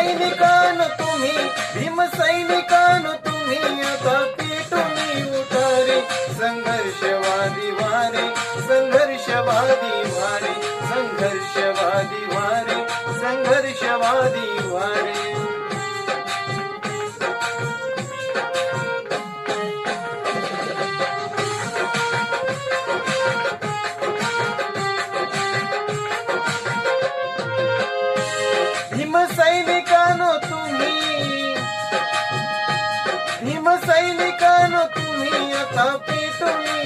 सैनिकांनो तुम्ही, भीम सैनिकांनो तुम्ही, आता पेटून उठा रे. संघर्षवादी वारे, संघर्षवादी वारे, संघर्षवादी वारे, संघर्षवादी वारे. भीम सैनिकांनो तुम्ही, भीम सैनिकांनो तुम्ही, आता पेटून